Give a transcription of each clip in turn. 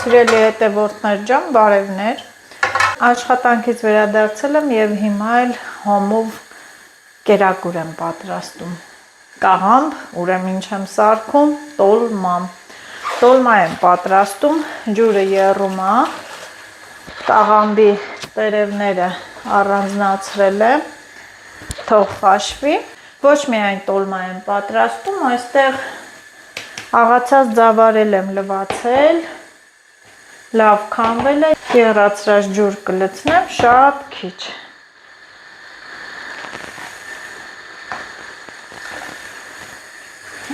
Սիրելի հետևորդներ ջան, բարևներ։ Աշխատանքից վերադարձել եմ եւ հիմա էլ հոմով կերակուր եմ պատրաստում։ Կաղամբ, ուրեմն ինչ եմ սարքում, տոլմա։ Տոլմա եմ պատրաստում, ջուրը եռում է, կաղամբի տերևները առանձնացրել եմ, թող խաշվի։ Ոչ միայն տոլմա եմ պատրաստում, այստեղ աղացած ձավարել եմ լվացել, լավ քամվել է, եռացրած ջուր կլցնեմ շատ քիչ։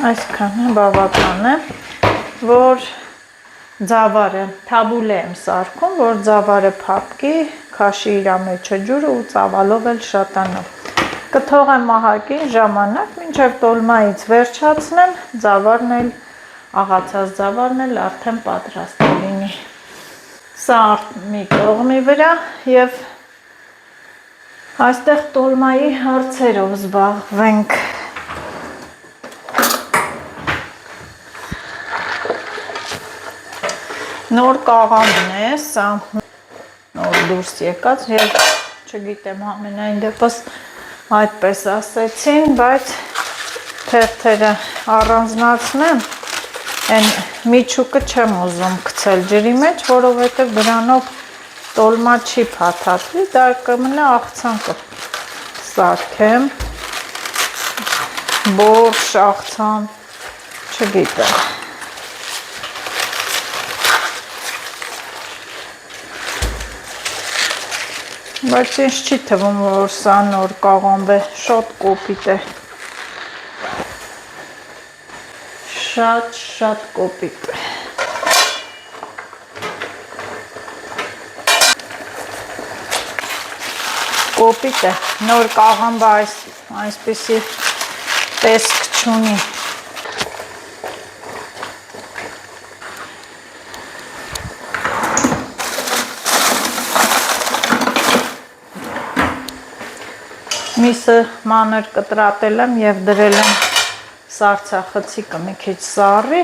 Այսքանը բավական է, որ ձավարը, թաբուլե եմ սարքում, որ ձավարը փափկի, քաշի իր մեջը ջուրը ու ծավալով էլ շատանա։ Կթողեմ մահակի ժամանակ, մինչև տոլմայից վերջացնեմ, ձավարն էլ, աղացած ձավարն էլ արդեն պատրաստ լինի։ Սա մի կողմի վրա և այստեղ տոլմայի հարցերով զբաղվենք։ Նոր կաղամբն է, սա նոր դուրս եկած և չգիտեմ ամենայն դեպս այդպես ասեցին, բայց թերթերը առանձնացնեմ, այն միջուկը չեմ ուզում գցել ջրի մեջ, որովհետև դրանով տոլմա չի փաթաթվի, դա կմնա աղցանքը սարքեմ, բորշ, աղցան, չգիտեմ։ Բայց ինձ չի թվում, որ սա նոր կաղամբ է, շատ կոպիտ է։ Շատ կոպիտ է։ Կոպիտ է, նոր կաղամբը այսպիսի տեսք չունի։ Միսը մանր կտրատել եմ և դրել եմ սառցախցիկը մի քիչ սառի,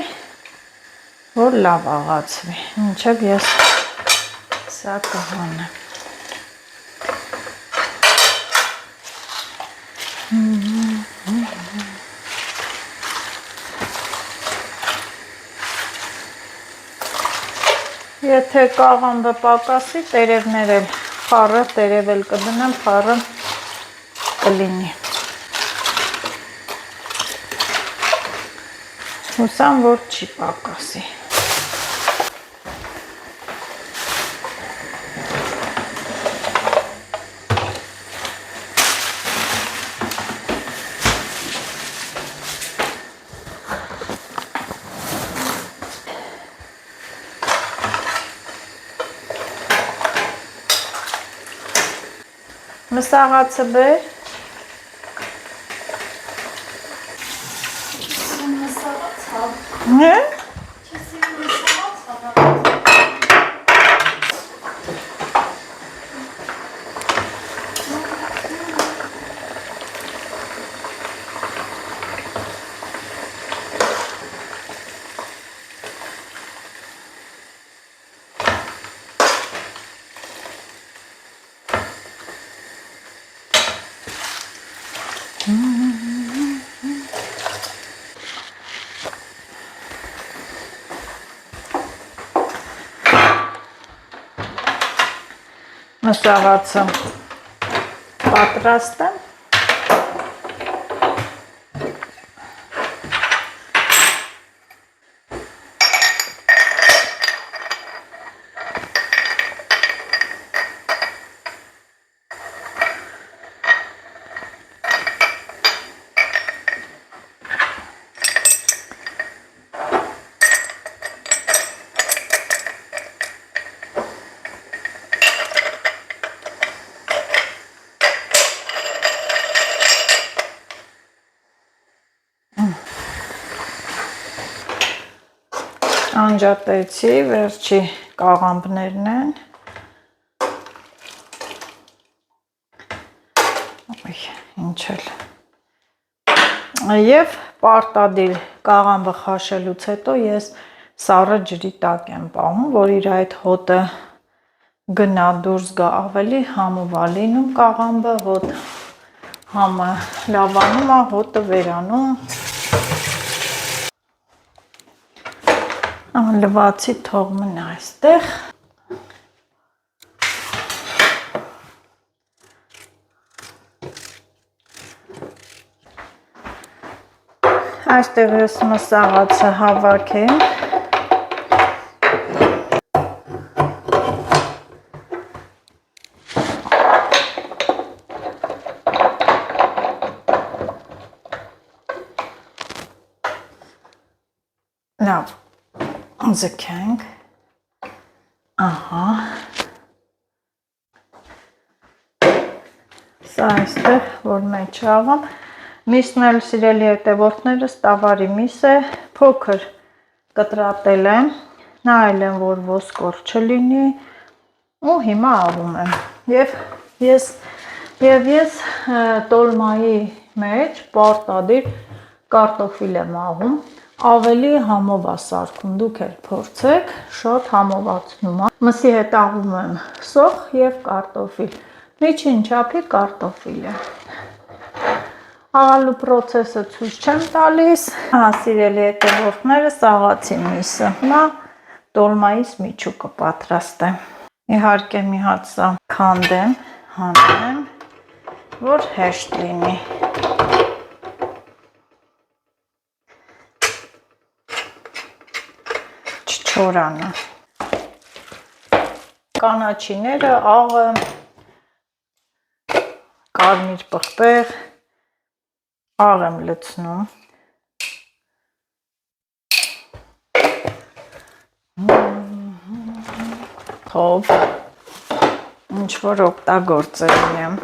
որ լավ աղացվի, մինչև ես սա կհանեմ։ Եթե կաղամբը պակասի, տերևներ էլ խառը, տերև էլ կդնեմ, խառը կլինի։ Հուսամ, որ չի պակասի։ Մսաղացը բեր։ Հե՞։ Մսաղացը պատրաստ եմ։ Անջատեցի, վերջի կաղամբներն են։ Ինչ էլ։ Եվ պարտադիր կաղամբը խաշելուց հետո ես սառը ջրի տակ եմ պահում, որ իր այդ հոտը գնա դուրս գա ավելի համով ա լինում կաղամբը, հոտ համը լավանում ա, հոտը վերանում։ Լվացի թող մնա այստեղ։ Այստեղ ես մսաղացը հավաքեմ։ Լավ, ձգենք, ահա, սա այստեղ, որ մեջ աղամ, միսն էլ սիրելի հետևորդներս տավարի միս է, փոքր կտրատել եմ, նայել եմ, որ ոսկոր չլինի ու հիմա աղում եմ, և ես տոլմայի մեջ պարտադիր կարտոֆիլ եմ աղում, ավելի համով է սարքում, դուք էլ փորձեք, շատ համովացնում է։ Մսի հետ աղում եմ սոխ և կարտոֆիլ, միջին չափի կարտոֆիլ է։ Աղալու պրոցեսը ցույց չեմ տալիս, սիրելի հետևորդներս աղացի միսը, հիմա տոլմայիս միջուկը պատրաստեմ։ Իհարկե մի հատ սա քանդեմ, հանեմ, որ հեշտ լինի։ Չորանը։ Կանաչիները, աղը, կարմիր պղպեղ, աղ եմ լցնում։ Թով, ինչ-որ օգտագործել եմ։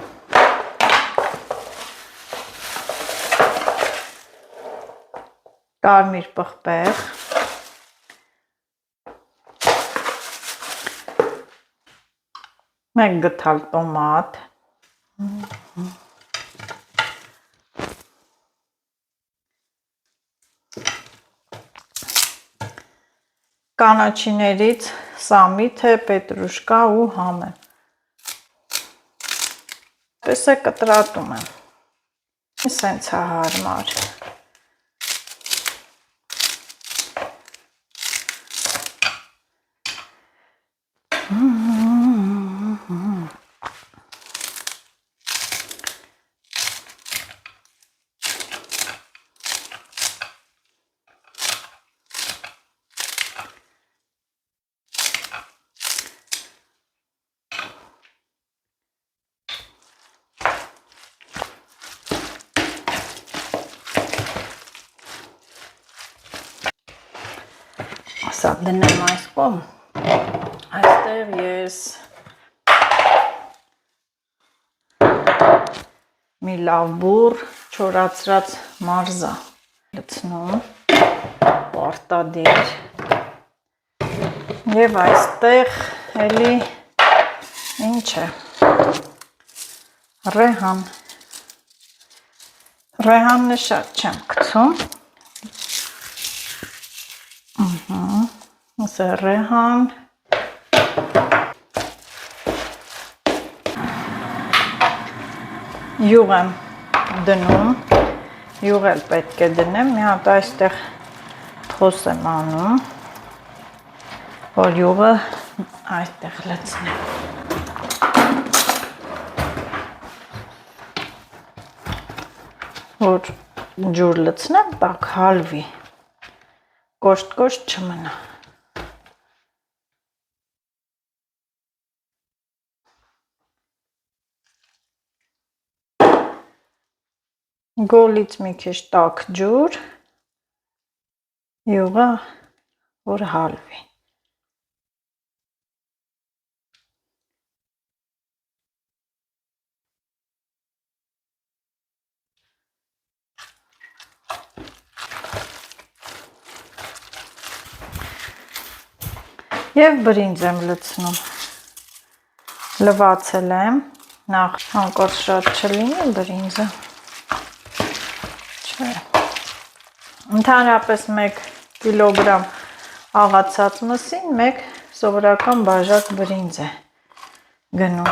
Կարմիր պղպեղ։ Մեկ գթալ տոմատ, կանաչիներից սամիթ է, պետրուշկա ու համ է։ Պես է կտրատում եմ, սենց է հարմար։ Սա դնեմ այս կողմ, այստեղ ես մի լավ բուռ չորացրած մարզա լցնում, պարտադիր, և այստեղ էլի ինչ է, ռեհան, ռեհանը շատ չեմ գցում, Սա ռեհան, յուղ եմ դնում, յուղ էլ պետք է դնեմ, մի հատ այստեղ փոս եմ անում, որ յուղը այստեղ լցնեմ։ Որ ջուր լցնեմ, տակ հալվի, կոշտ-կոշտ չմնա։ Գոլից մի քիչ տաք ջուր, յուղը, որ հալվի։ Եվ բրինձ եմ լցնում, լվացել եմ, նախ անկոր շատ չլինի բրինձը, Ընդհանրապես 1 կիլոգրամ աղացած մսին մեկ սովորական բաժակ բրինձ է գնում։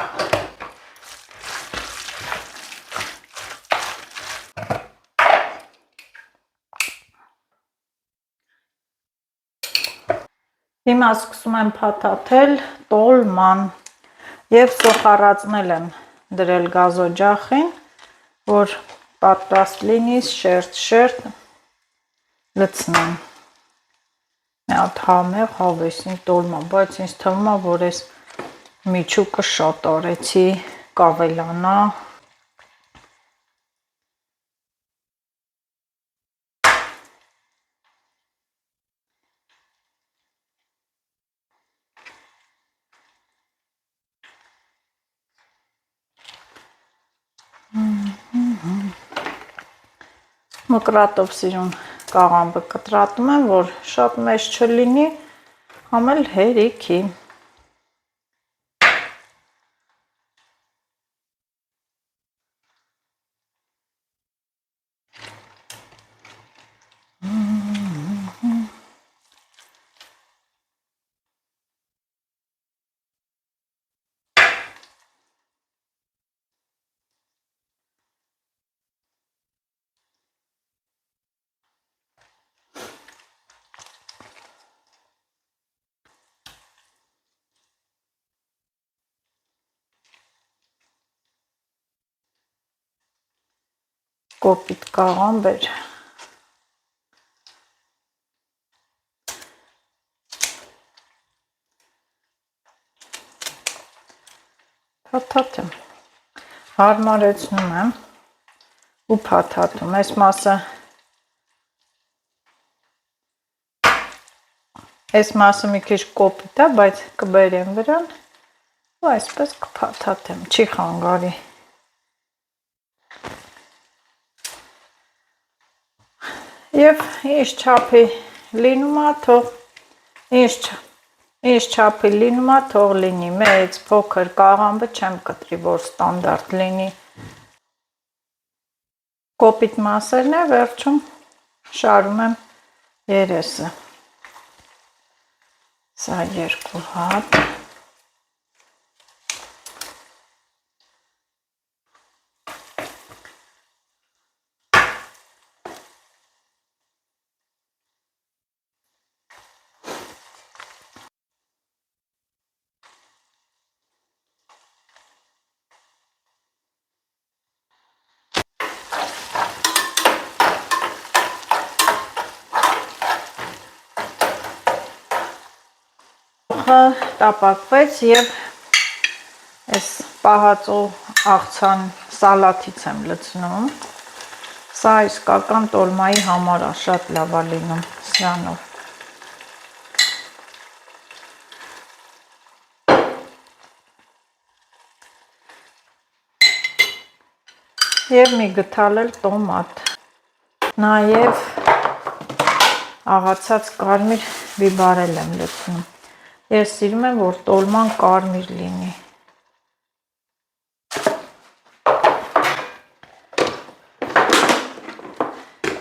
Հիմա սկսում եմ փաթաթել տոլման եւ սոխառացնել եմ դրել գազօջախին, որ պատրաստ լինի շերտ լցնեմ։ Մի հատ համեղ հավեսին տոլմա, բայց ինձ թվում է, որ այս միջուկը շատ արեցի կավելանա։ Մկրատով սիրուն կաղամբը կտրատում եմ, որ շատ մեծ չլինի, համ էլ հերիքի։ Կոպիտ կաղամբ էր։ Փաթաթում հարմարեցնում եմ ու փաթաթում։ Այս մասը մի քիչ կոպիտ է, բայց կբերեմ վրան ու այսպես կփաթաթեմ, չի խանգարի։ Եվ ինչ չափի լինում է, թող լինի, մեծ, փոքր կաղամբը չեմ կտրի, որ ստանդարտ լինի։ Կոպիտ մասերն է, վերջում շարում եմ երեսը։ Սա 2 հատ։ Տապակվեց եւ այս պահածո աղցան սալաթից եմ լցնում։ Սա իսկական տոլմայի համար է, շատ լավ է լինում սրանով։ Եվ մի գթալ էլ տոմատ։ Նաեւ աղացած կարմիր բիբարել եմ լցնում։ Ես սիրում եմ, որ տոլման կարմիր լինի։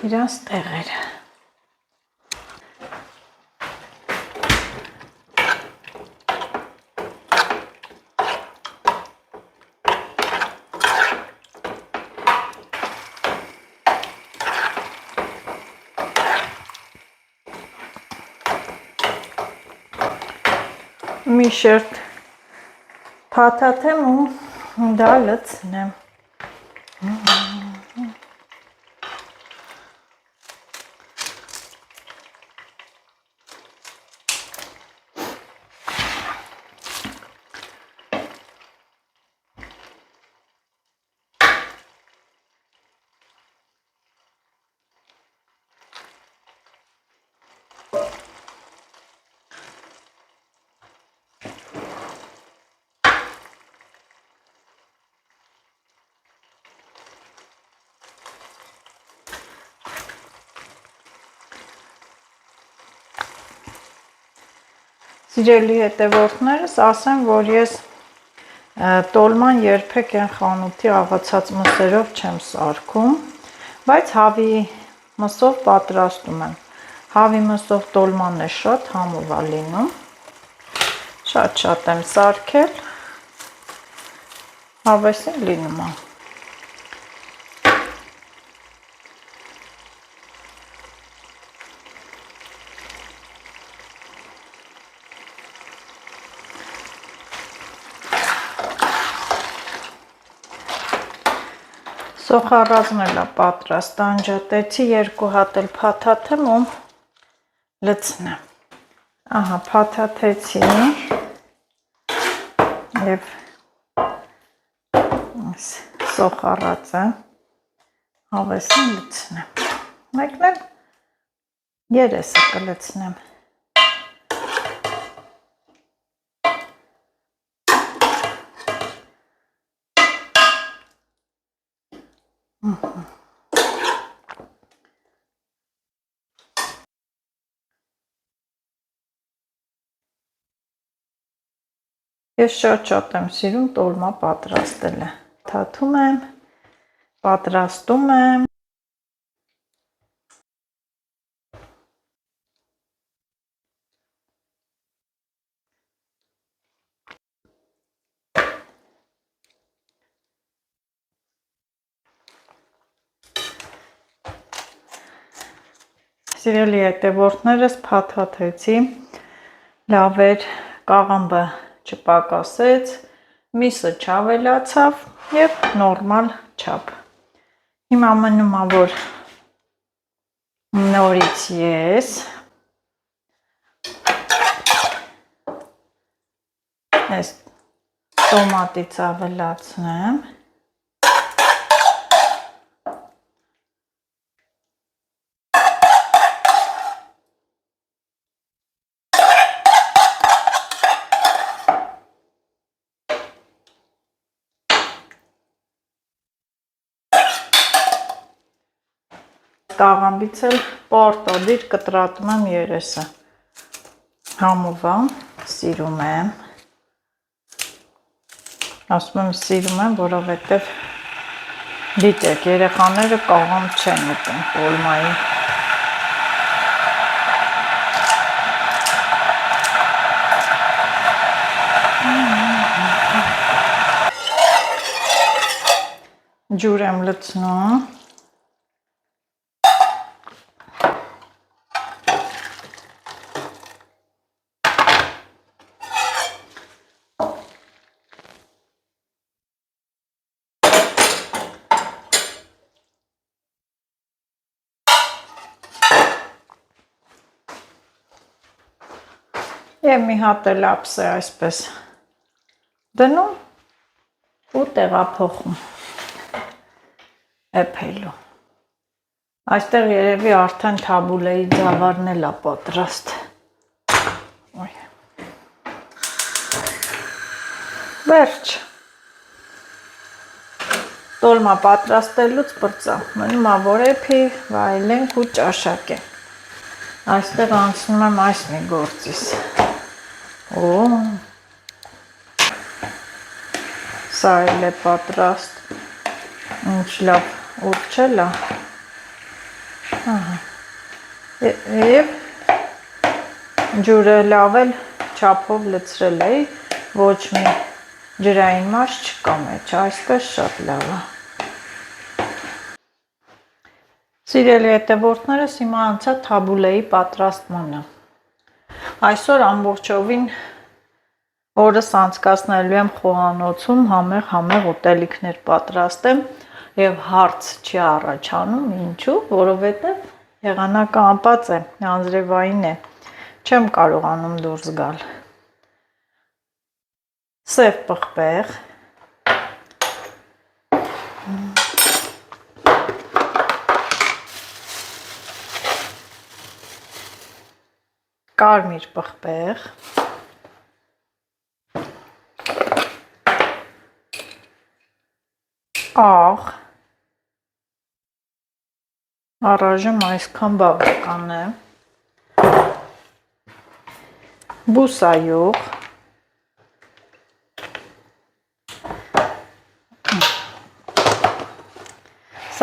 Իրանց տեղերը։ Մի շերտ փաթաթեմ ու դա լցնեմ։ Սիրելի հետևորդներս, ասեմ, որ ես տոլման երբեք են խանութի աղացած մսերով չեմ սարքում, բայց հավի մսով պատրաստում եմ։ Հավի մսով տոլման է շատ համով է լինում։ Շատ եմ սարքել։ Հավեսին լինում է։ Սոխառածն էլ է պատրաստ, անջատեցի, 2 հատ էլ փաթաթեմ ու լցնեմ։ Ահա, փաթաթեցի և սոխառածը հավեսին լցնեմ։ Մեկն էլ երեսը կլցնեմ։ Ես շատ եմ սիրում տոլմա պատրաստելը։ Թաթում եմ, պատրաստում եմ։ Սիրելի հետևորդներս, փաթաթեցի, լավ էր, կաղամբը չպակասեց, միսը չավելացավ և նորմալ չափ։ Հիմա մնում է, որ նորից ես այս տոմատից ավելացնեմ։ Կաղամբից էլ պարտադիր կտրատում եմ երեսը։ Համով է, սիրում եմ։ Ասում եմ սիրում եմ, որովհետև գիտեք, երեխաները կաղամբ չեն ուտում տոլմայի։ Ջուր եմ լցնում։ Եվ մի հատ էլ ափս է այսպես դնում ու տեղափոխում էփելու։ Այստեղ երևի արդեն թաբուլեի ձավարն էլ է պատրաստ։ Վերջ։ Տոլմա պատրաստելուց պրծա, մնում է որ էփի, վայելենք ու ճաշակենք։ Այստեղ անցնում եմ այս մի գործից։ Սա էլ է պատրաստ, ինչ լավ ուռչել է։ Եվ ջուրը լավ էլ չափով լցրել էի, ոչ մի ջրային մաս չկա մեջ, այսպես շատ լավ է։ Սիրելի հետևորդներս, հիմա անցա թաբուլեի պատրաստմանը։ Այսօր ամբողջովին օրս անցկացնելու եմ խոհանոցում, համեղ ուտելիքներ պատրաստեմ և հարց չի առաջանում, ինչու, որովհետև եղանակը անպած է, անձրևային է, չեմ կարողանում դուրս գալ։ Սև պղպեղ, կարմիր պղպեղ, աղ, առայժմ այսքան բավական է, բուսայուղ,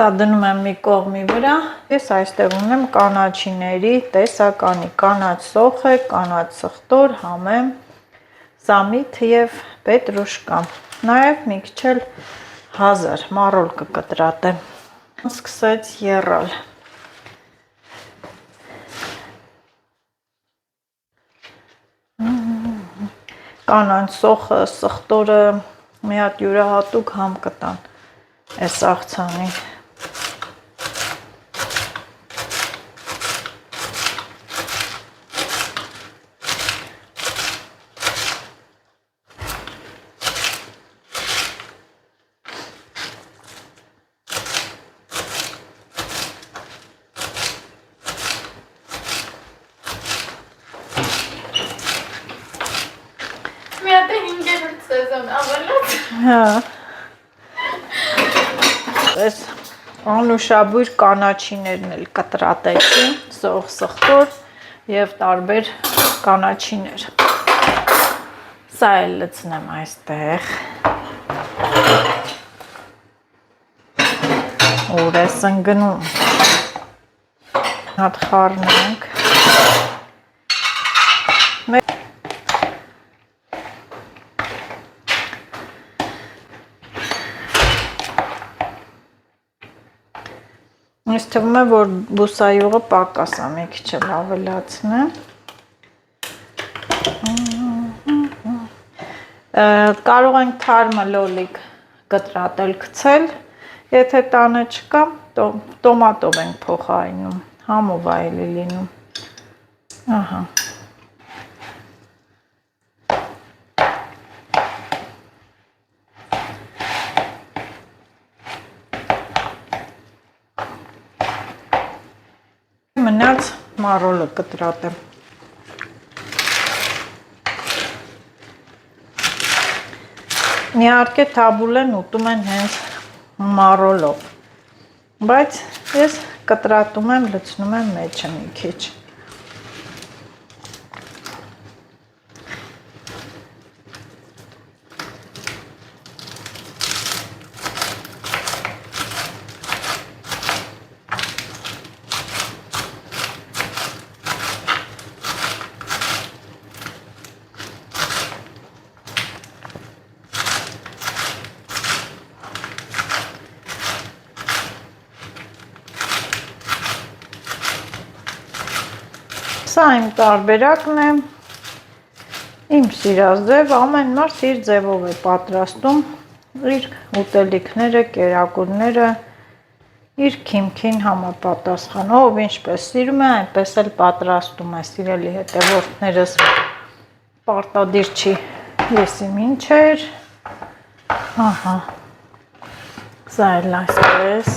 Սա դնում եմ մի կողմի վրա, ես այստեղ ունեմ կանաչիների տեսականի, կանաչ սոխը, կանաչ սխտոր, համեմ, սամիթ և պետրուշկա, նաև մի քիչ էլ հազար, մարոլ կկտրատեմ, սկսեց եռալ։ Կանաչ սոխը, սխտորը մի հատ յուրահատուկ համ կտան այս աղցանին։ Հա։ Այս անուշաբույր կանաչիներն էլ կտրատեցի, սոխ, սխտոր և տարբեր կանաչիներ։ Սա էլ լցնեմ այստեղ։ Ուր ես ընկնում։ Հատ խառնենք։ Ինձ թվում է, որ բուսայուղը պակաս է, մի քիչ էլ ավելացնեմ։ Կարող ենք թարմը լոլիկ կտրատել, գցել, եթե տանը չկա, տոմատով ենք փոխարինում, համով է էլի լինում։ Ահա։ Մնաց մարոլը կտրատեմ։ Իհարկե թաբուլեն ուտում են հենց մարոլով, բայց ես կտրատում եմ, լցնում եմ մեջը մի քիչ։ Սա իմ տարբերակն է, իմ սիրած ձև, ամեն մարդ իր ձևով է պատրաստում իր ուտելիքները, կերակուրները, իր քիմքին համապատասխան, ով ինչպես սիրում է, այնպես էլ պատրաստում է, սիրելի հետևորդներս, պարտադիր չի ես իմ ինչ էր, ահա, սա էլ այսպես։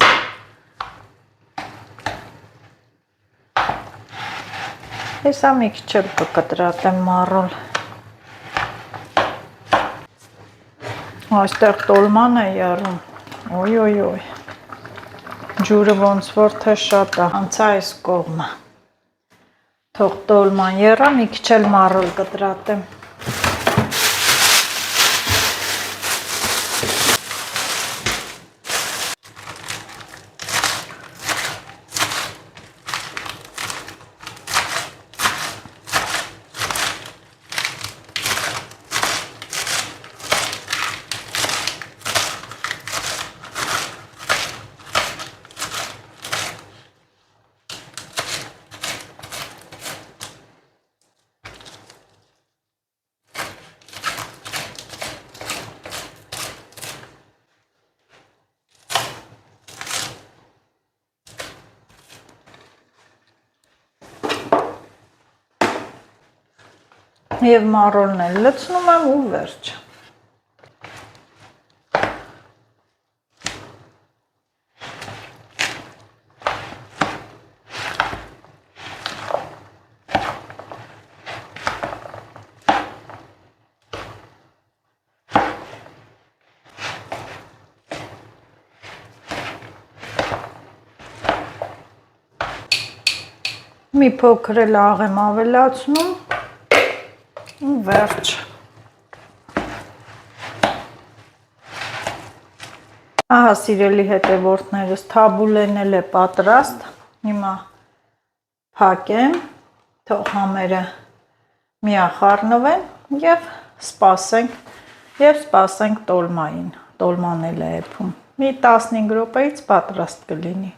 Հեսա մի քիչ էլ կկտրատեմ մարոլ։ Այստեղ տոլման է եռում, ոյ, ջուրը ոնց որ թե շատ է, անցա այս կողմը, թող տոլման եռա, մի քիչ էլ մարոլ կտրատեմ։ Եվ մարոլն էլ լցնում եմ ու վերջ։ Մի փոքր էլ աղ եմ ավելացնում ու վերջ։ Ահա սիրելի հետևորդներս, թաբուլեն էլ է պատրաստ, հիմա փակեմ, թող համերը միախառնվեն եւ սպասենք տոլմային, տոլման էլ է եփում, մի 15 րոպեից պատրաստ կլինի,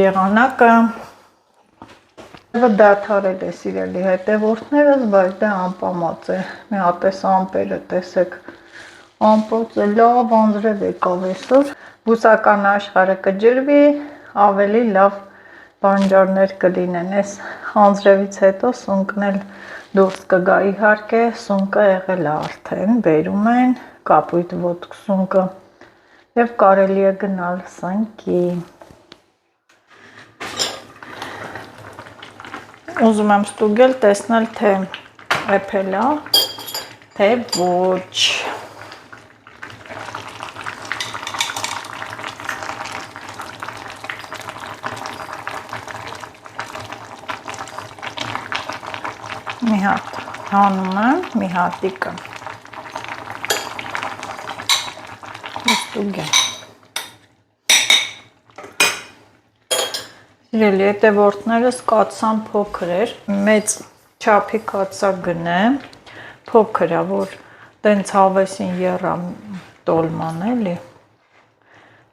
եղանակը դադարել է սիրելի հետևորդներս, բայց դե անպամած է, մի հատ էս ամպերը տեսեք, ամպրոցը լավ անձրև եկավ այսօր, բուսական աշխարհը կջրվի, ավելի լավ բանջարներ կլինեն, այս անձրևից հետո սունկն էլ դուրս կգա, իհարկե սունկը եղել է արդեն, բերում են կապույտ ոտք սունկը եւ կարելի է գնալ սնկի։ Ուզում եմ ստուգել, տեսնել, թե էփել է, թե ոչ։ Մի հատ հանում եմ, մի հատիկը ստուգեմ։ Սիրելի հետևորդներս, կաթսան փոքր էր, մեծ չափի կաթսա գնեմ, փոքր է, որ տենց հավեսին եռա տոլման էլի,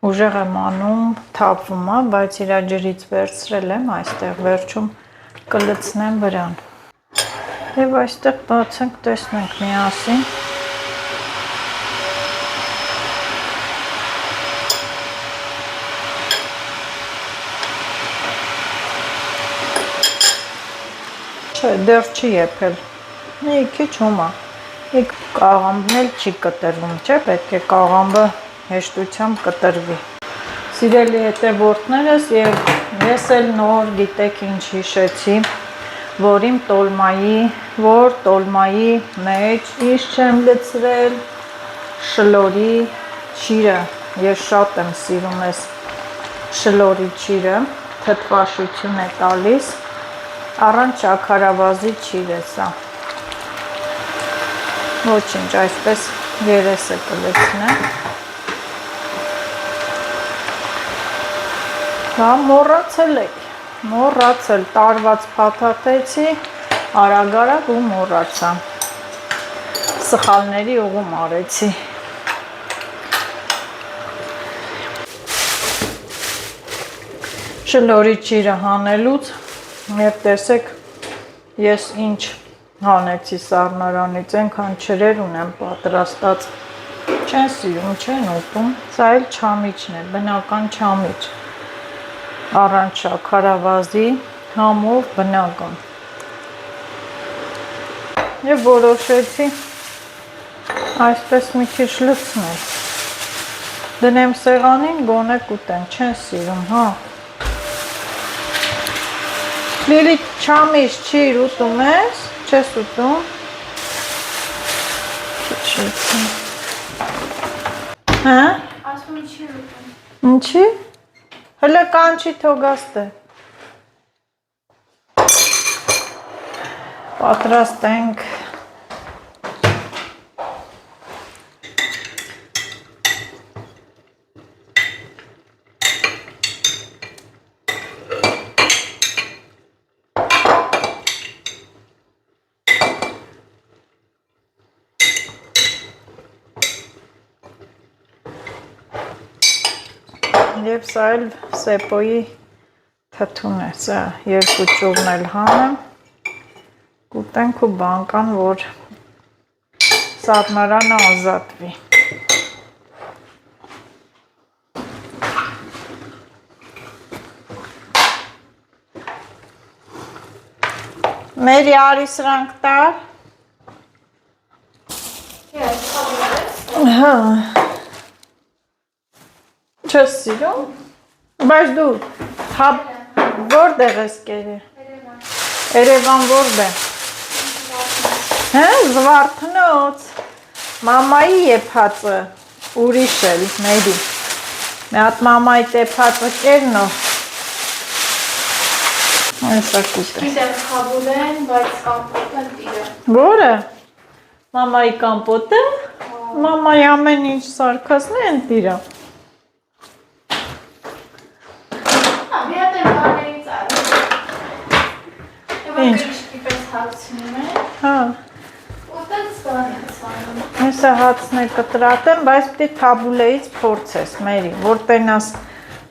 ուժեղ եմ անում, թափվում է, բայց իրա ջրից վերցրել եմ, այստեղ վերջում կլցնեմ վրան։ Եվ այստեղ բացենք, տեսնենք միասին։ Չէ, դեռ չի եփել, մի քիչ հումա, կաղամբն էլ չի կտրվում, չէ, պետք է կաղամբը հեշտությամբ կտրվի։ Սիրելի հետևորդներս, եւ ես էլ նոր գիտեք ինչ հիշեցի, որ տոլմայի մեջ ինչ չեմ լցրել, շլորի ճիրը, ես շատ եմ սիրում ես շլորի ճիրը, թթվաշություն է տալիս, առանց շաքարավազի ճիր է սա, ոչինչ, այսպես երեսը կլցնեմ, հա մոռացել էի, տարված փաթաթեցի, արագ ու մոռացա, սխալների ուղում արեցի։ Շլորի ճիրը հանելուց, եւ տեսեք, ես ինչ հանեցի սառնարանից, այնքան ջրեր ունեմ պատրաստած, չեն սիրում, չեն ուտում, սա էլ չամիչն է, բնական չամիչ, առանց շաքարավազի, համով բնական։ Եվ որոշեցի այսպես մի քիչ լցնել, դնեմ սեղանին, գոնե կուտեն, չեն սիրում, հա։ Լիլի չամիչ ճիր ուտում ես, չես ուտում։ Հա? Ասում եմ չի ուտում։ Ինչի՞։ Հələ կանչի թողաստը։ Պատրաստ ենք։ Եվ սա էլ սեպոյի թթուն է, սա երկու ճյուղն էլ հանեմ, կուտենք ու բանկան, որ սառնարանը ազատվի։ Մերի արի սրանք տար։ Հա։ Չես սիրում, բայց դու որտեղ ես կերել, Երևան որտեղ, Զվարթնոց, մամայի եփածը, ուրիշ էլ, Մերի, մի հատ մամայի եփածը կերնո, այսա կուտ է։ Գիտեմ խաբուլ են, բայց կամպոտն տիրը։ Որը, մամայի կամպոտը, Մամայի ամեն ինչ սարքածն է ընտիրա։ Միատ եմ բարներից արում։ Ինչ։ Եվ պես հացնում է։ Հա։ Ուտենց բան եմ սանում։ Հեսա հացն է կտրատեմ, բայց պիտի թաբուլեից փորձես, Մերի, որ տենաս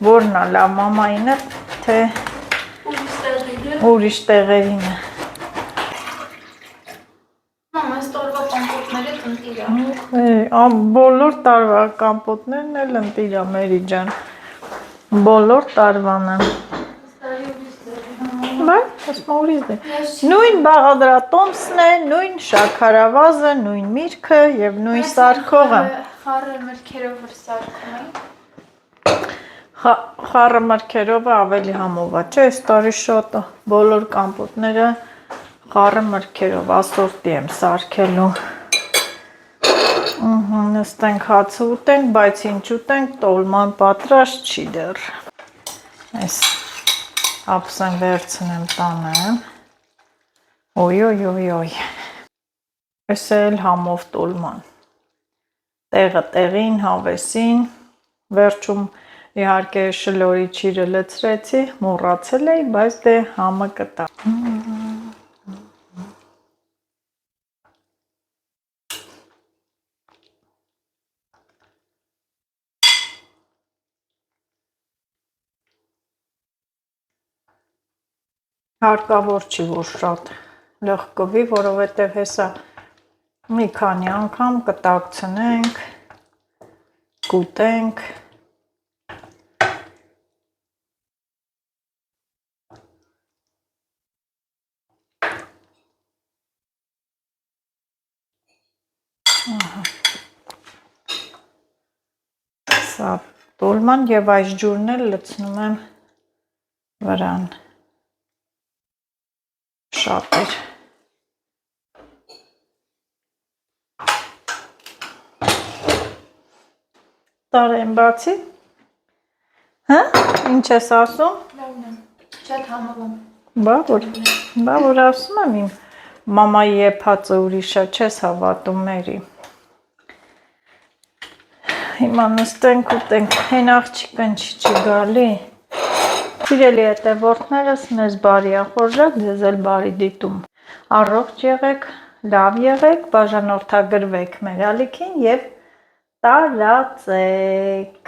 որն է լավ մամայինը, թե ուրիշ տեղերինը։ Մամ, այս տորվա կամպոտները տնտիրա։ Բոլոր տարվա կամպոտներն էլ ընտիրա Մերի ջան։ Բոլոր տարվանը։ Բայց, ասմա ուրիշ դե։ Նույն բաղադրատոմսն է, նույն շաքարավազը, նույն միրգը և նույն սարքողը։ Խառը մրգերով որ սարքում ենք։ Խառը մրգերովը ավելի համով է, չէ, այս տարի շատ է, բոլոր կամպոտները խառը մրգերով, ասորտի եմ սարքելու։ Նստենք հացը ուտենք, բայց ինչ ուտենք, տոլման պատրաստ չի դեռ։ Այս ափսեն վերցնեմ տանեմ։ Ոյ։ Այս էլ համով տոլման։ Տեղը տեղին, հավեսին, վերջում իհարկե շլորի չիրը լցրեցի, մոռացել էի, բայց դե համը կտա։ Հարկավոր չի, որ շատ լղկվի, որովհետև հեսա մի քանի անգամ կտակցնենք, կուտենք։ Սա տոլման և այս ջուրն էլ լցնում եմ վրան։ Շատ էր։ Տարեն բացի։ Հա, ինչ ես ասում։ Լավն եմ, շատ համով եմ։ Բա որ ասում եմ իմ մամայի եփածը ուրիշ է, չես հավատում Մերի։ Հիմա նստենք ուտենք, հեն աղջիկն չի գալի։ Սիրելի հետևորդներս, մեզ բարի ախորժակ, ձեզ էլ բարի դիտում։ Առողջ եղեք, լավ եղեք, բաժանորդագրվեք մեր ալիքին և տարածեք։